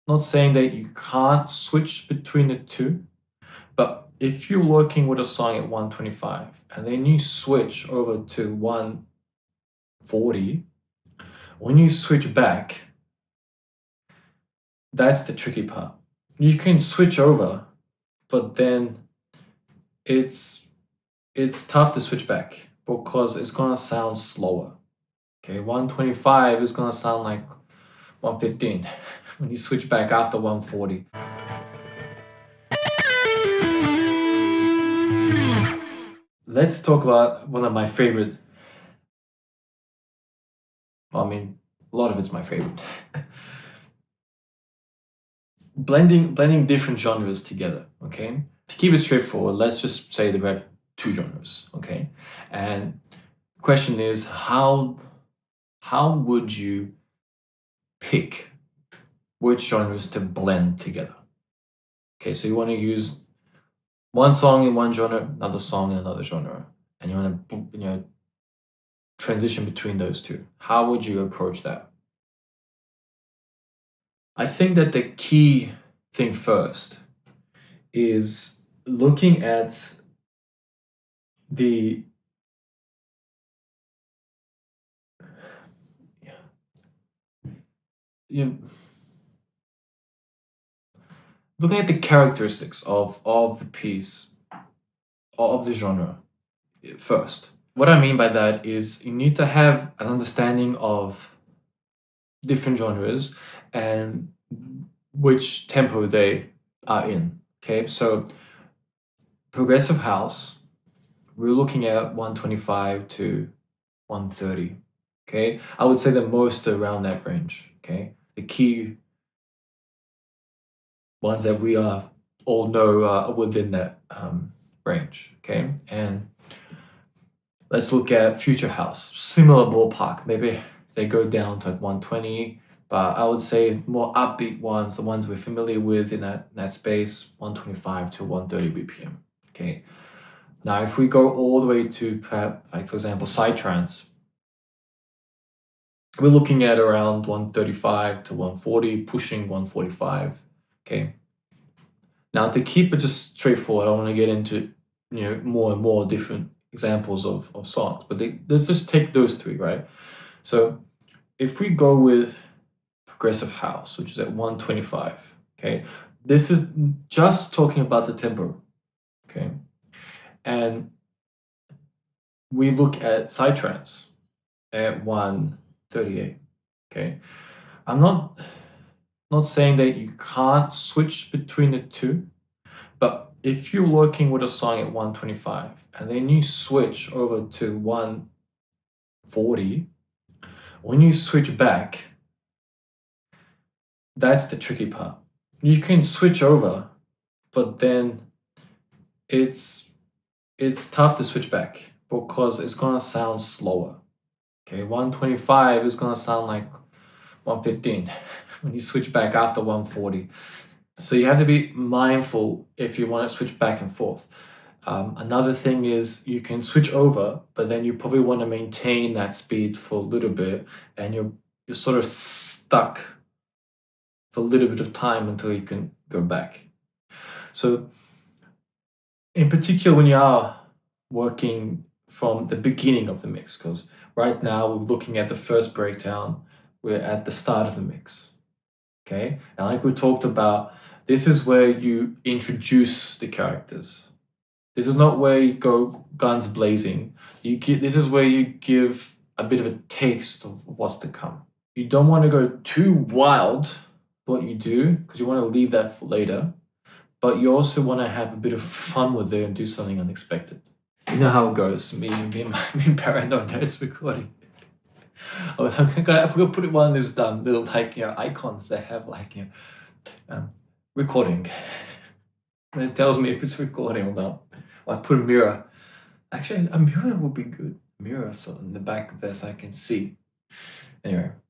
not saying that you can't switch between the two, but if you're working with a song at 125 and then you switch over to 140, when you switch back, that's the tricky part. You can switch over, but then it's tough to switch back because it's gonna sound slower. Okay, 125 is gonna sound like 115 when you switch back after 140. Let's talk about one of my favorite. Well, I mean, a lot of it's my favorite. blending different genres together, okay? To keep it straightforward, let's just say that we have two genres, okay? And the question is, how would you pick which genres to blend together? Okay, so you want to use one song in one genre, another song in another genre, and you want to, transition between those two. How would you approach that? I think that the key thing first is looking at the looking at the characteristics of the piece, of the genre first. What I mean by that is you need to have an understanding of different genres and which tempo they are in. Okay, so progressive house, we're looking at 125 to 130. Okay, I would say that most are around that range. Okay, the key ones that we all know are within that range. Okay, and let's look at future house, similar ballpark. Maybe they go down to 120, but I would say more upbeat ones, the ones we're familiar with in that space, 125 to 130 BPM. Okay. Now, if we go all the way to perhaps, like for example, psytrance, we're looking at around 135 to 140, pushing 145. Okay. Now, to keep it just straightforward, I want to get into more and more different examples of songs, but let's just take those three, right? So if we go with progressive house, which is at 125, okay, this is just talking about the tempo, okay, and we look at psytrance at 138, okay. I'm not saying that you can't switch between the two, but if you're working with a song at 125 and then you switch over to 140, when you switch back, that's the tricky part. You can switch over, but then it's tough to switch back because it's gonna sound slower. Okay, 125 is gonna sound like 115 when you switch back after 140. So you have to be mindful if you want to switch back and forth. Another thing is you can switch over, but then you probably want to maintain that speed for a little bit, and you're sort of stuck for a little bit of time until you can go back. So in particular, when you are working from the beginning of the mix, because right now we're looking at the first breakdown, we're at the start of the mix. Okay, and like we talked about, this is where you introduce the characters. This is not where you go guns blazing. This is where you give a bit of a taste of what's to come. You don't want to go too wild what you do because you want to leave that for later, but you also want to have a bit of fun with it and do something unexpected. You know how it goes. Me paranoid that it's recording. I'm gonna put it one of those little icons that have recording. And it tells me if it's recording or not. Or I put a mirror. Actually, a mirror would be good. Mirror so in the back of this I can see. Anyway,